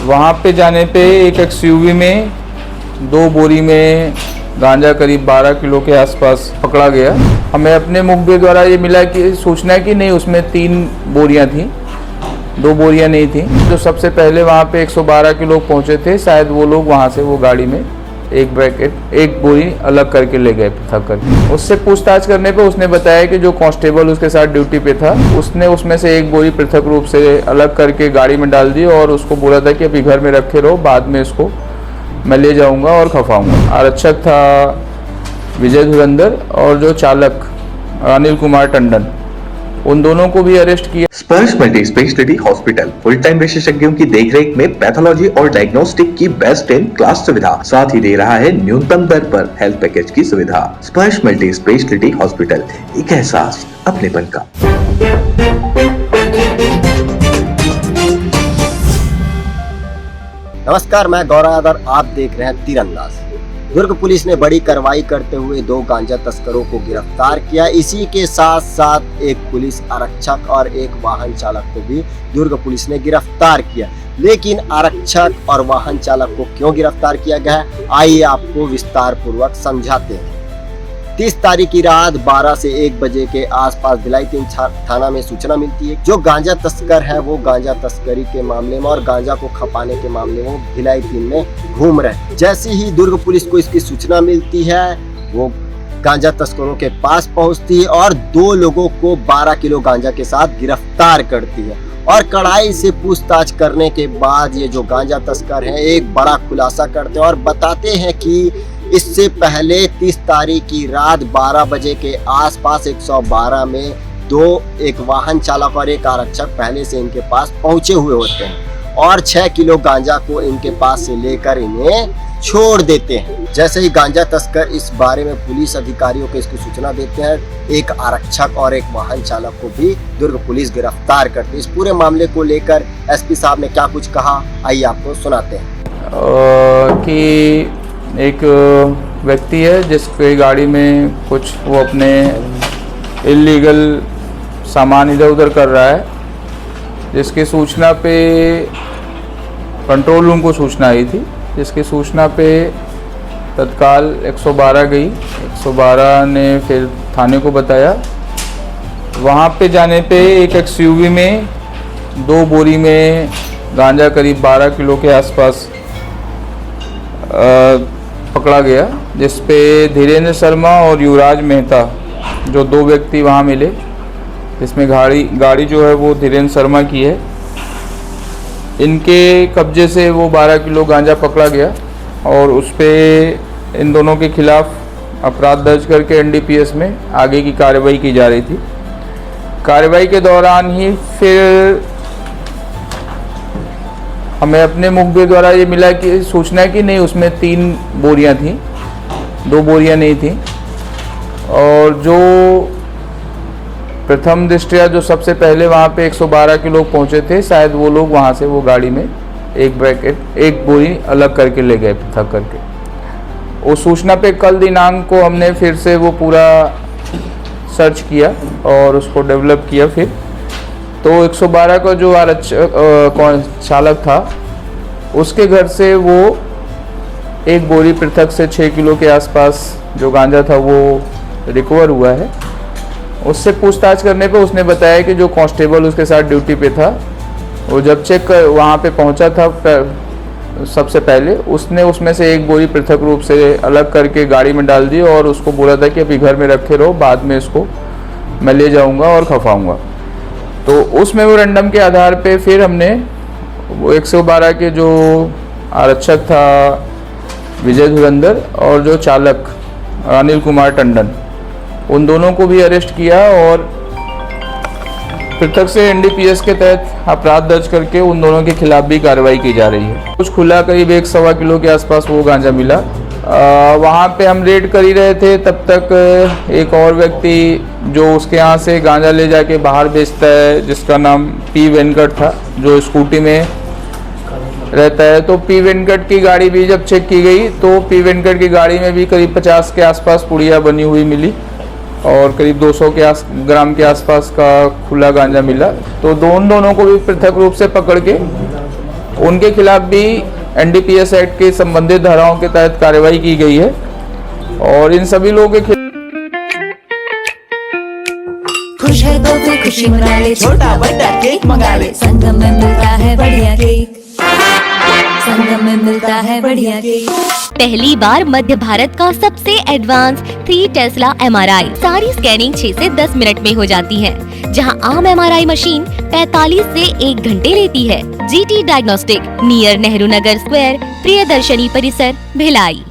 वहाँ पे जाने पे एक एक्सयूवी में 2 बोरी में गांजा करीब 12 किलो के आसपास पकड़ा गया। हमें अपने मुखबिर द्वारा ये मिला कि सूचना कि नहीं, उसमें 3 बोरियां थी, 2 बोरियां नहीं थी। जो सबसे पहले वहाँ पे 112 के लोग पहुँचे थे, शायद वो लोग वहाँ से वो गाड़ी में एक बोरी अलग करके ले गए, पृथक करके। उससे पूछताछ करने पे उसने बताया कि जो कांस्टेबल उसके साथ ड्यूटी पे था, उसने उसमें से एक बोरी पृथक रूप से अलग करके गाड़ी में डाल दी और उसको बोला था कि अभी घर में रखे रहो, बाद में इसको मैं ले जाऊंगा और खपाऊंगा। आरक्षक था विजय धुरंधर और जो चालक अनिल कुमार टंडन, उन दोनों को भी अरेस्ट किया। स्पर्श multi speciality hospital full time विशेषज्ञों की देखरेख में पैथोलॉजी और डायग्नोस्टिक की बेस्ट इन क्लास सुविधा, साथ ही दे रहा है न्यूनतम दर पर हेल्थ पैकेज की सुविधा। स्पर्श मल्टी स्पेशलिटी हॉस्पिटल, एक एहसास अपनेपन का। नमस्कार, मैं गौरव यादव, आप देख रहे हैं तीरंदाज। दुर्ग पुलिस ने बड़ी कार्रवाई करते हुए 2 गांजा तस्करों को गिरफ्तार किया। इसी के साथ साथ एक पुलिस आरक्षक और एक वाहन चालक को भी दुर्ग पुलिस ने गिरफ्तार किया। लेकिन आरक्षक और वाहन चालक को क्यों गिरफ्तार किया गया है, आइए आपको विस्तार पूर्वक समझाते हैं। 30 तारीख की रात 12 से 1 बजे के आसपास भिलाई 3 थाना में सूचना मिलती है। जो गांजा तस्कर है वो गांजा तस्करी के मामले में और गांजा को खपाने के मामले में भिलाई 3 में घूम रहे। जैसे ही दुर्ग पुलिस को इसकी सूचना मिलती है, वो गांजा तस्करों के पास पहुंचती है और 2 लोगों को 12 किलो गांजा के साथ गिरफ्तार करती है। और कड़ाई से पूछताछ करने के बाद ये जो गांजा तस्कर हैं एक बड़ा खुलासा करते हैं और बताते हैं कि इससे पहले 30 तारीख की रात 12 बजे के आसपास 112 में एक वाहन चालक और एक आरक्षक पहले से इनके पास पहुंचे हुए होते हैं और 6 किलो गांजा को इनके पास से लेकर इन्हें छोड़ देते हैं। जैसे ही गांजा तस्कर इस बारे में पुलिस अधिकारियों को इसकी सूचना देते हैं, एक आरक्षक और एक वाहन चालक को भी दुर्ग पुलिस गिरफ्तार करती है। इस पूरे मामले को लेकर एसपी साहब ने क्या कुछ कहा, आइए आपको सुनाते हैं। कि एक व्यक्ति है जिसकी गाड़ी में कुछ वो अपने इल्लीगल सामान इधर उधर कर रहा है, जिसकी सूचना पे कंट्रोल रूम को सूचना आई थी। जिसकी सूचना पे तत्काल 112 गई, 112 ने फिर थाने को बताया। वहाँ पे जाने पे एक एक्सयूवी में 2 बोरी में गांजा करीब 12 किलो के आसपास पकड़ा गया, जिसपे धीरेन्द्र शर्मा और युवराज मेहता जो 2 व्यक्ति वहाँ मिले, जिसमें गाड़ी जो है वो धीरेन्द्र शर्मा की है। इनके कब्जे से वो 12 किलो गांजा पकड़ा गया और उस पे इन दोनों के खिलाफ अपराध दर्ज करके एनडीपीएस में आगे की कार्रवाई की जा रही थी। कार्रवाई के दौरान ही फिर हमें अपने मुखबिर द्वारा ये मिला कि सूचना कि नहीं, उसमें 3 बोरियां थी, 2 बोरियां नहीं थी। और जो प्रथम दृष्टया जो सबसे पहले वहाँ पे 112 के लोग पहुँचे थे, शायद वो लोग वहाँ से वो गाड़ी में एक बोरी अलग करके ले गए, पृथक करके। उस सूचना पे कल दिनांक को हमने फिर से वो पूरा सर्च किया और उसको डेवलप किया। फिर तो 112 का जो चालक था, उसके घर से वो एक बोरी पृथक से 6 किलो के आसपास जो गांजा था वो रिकवर हुआ है। उससे पूछताछ करने पे उसने बताया कि जो कांस्टेबल उसके साथ ड्यूटी पे था, वो जब वहाँ पे पहुँचा था सबसे पहले, उसने उसमें से एक बोरी पृथक रूप से अलग करके गाड़ी में डाल दी और उसको बोला था कि अभी घर में रखे रहो, बाद में इसको मैं ले जाऊँगा और खपाऊँगा। तो उस मेमोरेंडम के आधार पे फिर हमने वो 112 के जो आरक्षक था विजय धुरंधर और जो चालक अनिल कुमार टंडन, उन दोनों को भी अरेस्ट किया और पृथक से एनडीपीएस के तहत अपराध दर्ज करके उन दोनों के खिलाफ भी कार्रवाई की जा रही है। कुछ खुला करीब 1.25 किलो के आसपास वो गांजा मिला। वहाँ पे हम रेड कर ही रहे थे, तब तक एक और व्यक्ति जो उसके यहाँ से गांजा ले जाके बाहर बेचता है, जिसका नाम पी वेंकट था, जो स्कूटी में रहता है। तो पी वेंकट की गाड़ी भी जब चेक की गई तो पी वेंकट की गाड़ी में भी करीब 50 के आसपास पुड़िया बनी हुई मिली और करीब 200 ग्राम के आसपास का खुला गांजा मिला। तो दोनों को भी पृथक रूप से पकड़ के उनके खिलाफ भी एनडीपीएस एक्ट के संबंधित धाराओं के तहत कार्रवाई की गई है और इन सभी लोगों के खिलाफ खुश है तो फिर खुशी मना ले, छोटा बड़ा केक मंगा ले, संगम में मिलता है बढ़िया केक, संगम में मिलता है बढ़िया केक। पहली बार मध्य भारत का सबसे एडवांस 3 टेस्ला MRI, सारी स्कैनिंग 6 से 10 मिनट में हो जाती है, जहां आम MRI मशीन 45 से 1 घंटे लेती है। GT diagnostic, near Nehru Nagar square, Priyadarshini परिसर, भिलाई।